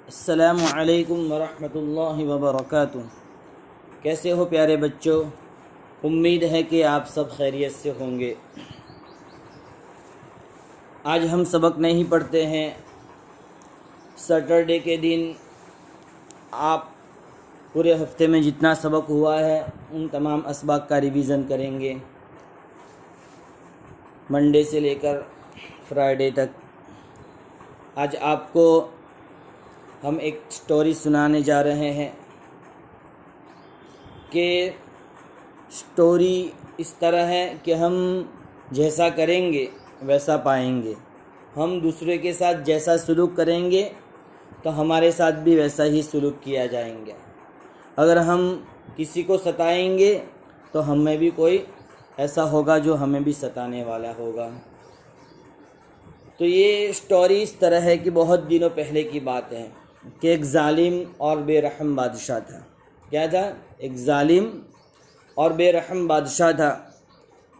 السلام علیکم ورحمۃ اللہ وبرکاتہ۔ کیسے ہو پیارے بچوں؟ امید ہے کہ آپ سب خیریت سے ہوں گے۔ آج ہم سبق نہیں پڑھتے ہیں۔ سیٹرڈے کے دن آپ پورے ہفتے میں جتنا سبق ہوا ہے ان تمام اسباق کا ریویژن کریں گے، منڈے سے لے کر فرائیڈے تک۔ آج آپ کو ہم ایک سٹوری سنانے جا رہے ہیں کہ سٹوری اس طرح ہے کہ ہم جیسا کریں گے ویسا پائیں گے۔ ہم دوسرے کے ساتھ جیسا سلوک کریں گے تو ہمارے ساتھ بھی ویسا ہی سلوک کیا جائیں گے۔ اگر ہم کسی کو ستائیں گے تو ہم میں بھی کوئی ایسا ہوگا جو ہمیں بھی ستانے والا ہوگا۔ تو یہ سٹوری اس طرح ہے کہ بہت دنوں پہلے کی بات ہے کہ ایک ظالم اور بے رحم بادشاہ تھا۔ کیا تھا؟ ایک ظالم اور بے رحم بادشاہ تھا۔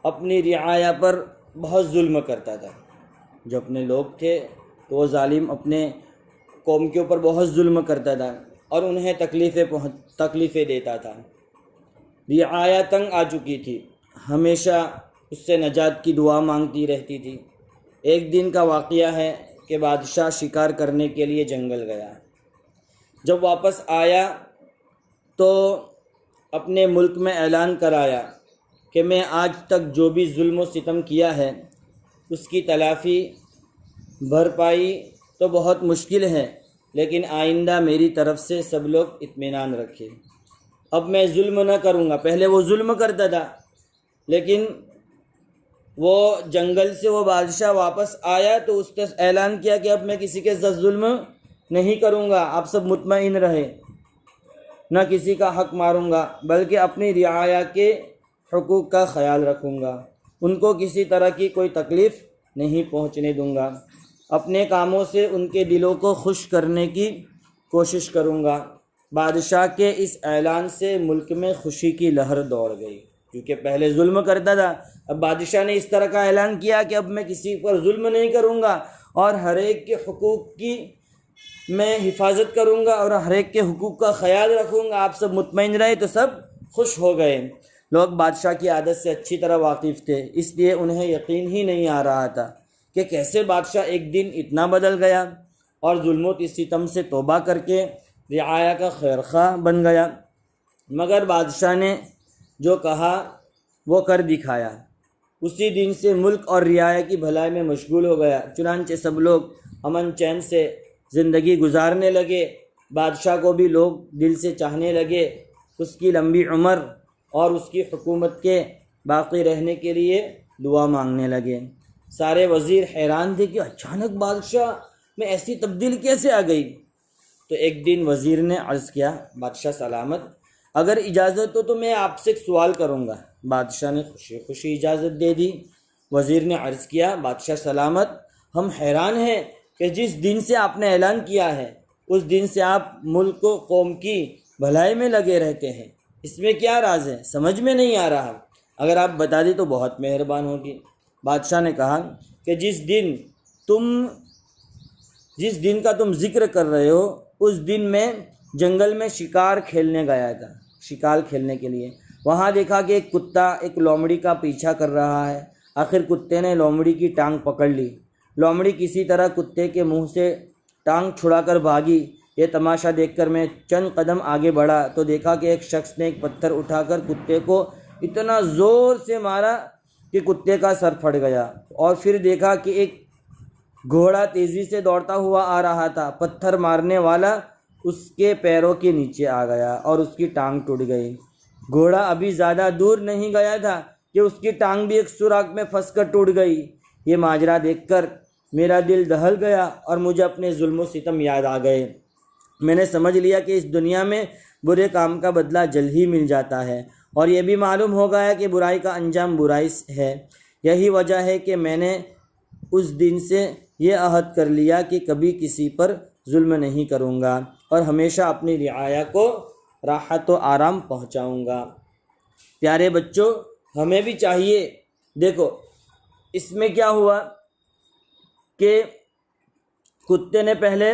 اپنی رعایا پر بہت ظلم کرتا تھا۔ جو اپنے لوگ تھے تو وہ ظالم اپنے قوم کے اوپر بہت ظلم کرتا تھا اور انہیں تکلیفیں دیتا تھا۔ رعایا تنگ آ چکی تھی، ہمیشہ اس سے نجات کی دعا مانگتی رہتی تھی۔ ایک دن کا واقعہ ہے کہ بادشاہ شکار کرنے کے لیے جنگل گیا۔ جب واپس آیا تو اپنے ملک میں اعلان کرایا کہ میں آج تک جو بھی ظلم و ستم کیا ہے اس کی تلافی بھرپائی تو بہت مشکل ہے، لیکن آئندہ میری طرف سے سب لوگ اطمینان رکھیں۔ اب میں ظلم نہ کروں گا۔ پہلے وہ ظلم کرتا تھا، لیکن وہ جنگل سے وہ بادشاہ واپس آیا تو اس نے اعلان کیا کہ اب میں کسی کے ساتھ ظلم نہیں کروں گا، آپ سب مطمئن رہے، نہ کسی کا حق ماروں گا، بلکہ اپنی رعایا کے حقوق کا خیال رکھوں گا، ان کو کسی طرح کی کوئی تکلیف نہیں پہنچنے دوں گا، اپنے کاموں سے ان کے دلوں کو خوش کرنے کی کوشش کروں گا۔ بادشاہ کے اس اعلان سے ملک میں خوشی کی لہر دوڑ گئی، کیونکہ پہلے ظلم کرتا تھا، اب بادشاہ نے اس طرح کا اعلان کیا کہ اب میں کسی پر ظلم نہیں کروں گا اور ہر ایک کے حقوق کی میں حفاظت کروں گا اور ہر ایک کے حقوق کا خیال رکھوں گا، آپ سب مطمئن رہے۔ تو سب خوش ہو گئے۔ لوگ بادشاہ کی عادت سے اچھی طرح واقف تھے، اس لیے انہیں یقین ہی نہیں آ رہا تھا کہ کیسے بادشاہ ایک دن اتنا بدل گیا اور ظلم و ستم سے توبہ کر کے رعایا کا خیر خواہ بن گیا۔ مگر بادشاہ نے جو کہا وہ کر دکھایا۔ اسی دن سے ملک اور رعایا کی بھلائی میں مشغول ہو گیا۔ چنانچہ سب لوگ امن چین سے زندگی گزارنے لگے۔ بادشاہ کو بھی لوگ دل سے چاہنے لگے، اس کی لمبی عمر اور اس کی حکومت کے باقی رہنے کے لیے دعا مانگنے لگے۔ سارے وزیر حیران تھے کہ اچانک بادشاہ میں ایسی تبدیلی کیسے آ گئی۔ تو ایک دن وزیر نے عرض کیا، بادشاہ سلامت، اگر اجازت ہو تو میں آپ سے ایک سوال کروں گا۔ بادشاہ نے خوشی خوشی اجازت دے دی۔ وزیر نے عرض کیا، بادشاہ سلامت، ہم حیران ہیں کہ جس دن سے آپ نے اعلان کیا ہے اس دن سے آپ ملک و قوم کی بھلائی میں لگے رہتے ہیں، اس میں کیا راز ہے؟ سمجھ میں نہیں آ رہا، اگر آپ بتا دیں تو بہت مہربان ہوگی۔ بادشاہ نے کہا کہ جس دن کا تم ذکر کر رہے ہو اس دن میں جنگل میں شکار کھیلنے گیا تھا، شکار کھیلنے کے لیے۔ وہاں دیکھا کہ ایک کتا ایک لومڑی کا پیچھا کر رہا ہے۔ آخر کتے نے لومڑی کی ٹانگ پکڑ لی۔ لومڑی کسی طرح کتے کے منہ سے ٹانگ چھڑا کر بھاگی۔ یہ تماشا دیکھ کر میں چند قدم آگے بڑھا تو دیکھا کہ ایک شخص نے ایک پتھر اٹھا کر کتے کو اتنا زور سے مارا کہ کتے کا سر پھٹ گیا، اور پھر دیکھا کہ ایک گھوڑا تیزی سے دوڑتا ہوا آ رہا تھا۔ پتھر مارنے والا اس کے پیروں کے نیچے آ گیا اور اس کی ٹانگ ٹوٹ گئی۔ گھوڑا ابھی زیادہ دور نہیں گیا تھا کہ اس کی ٹانگ بھی ایک سوراخ میں پھنس کر ٹوٹ گئی۔ یہ ماجرا دیکھ کر میرا دل دہل گیا اور مجھے اپنے ظلم و ستم یاد آ گئے۔ میں نے سمجھ لیا کہ اس دنیا میں برے کام کا بدلہ جلد ہی مل جاتا ہے، اور یہ بھی معلوم ہو گیا کہ برائی کا انجام برائی ہے۔ یہی وجہ ہے کہ میں نے اس دن سے یہ عہد کر لیا کہ کبھی کسی پر ظلم نہیں کروں گا اور ہمیشہ اپنی رعایا کو راحت و آرام پہنچاؤں گا۔ پیارے بچوں، ہمیں بھی چاہیے، دیکھو اس میں کیا ہوا کہ کتے نے پہلے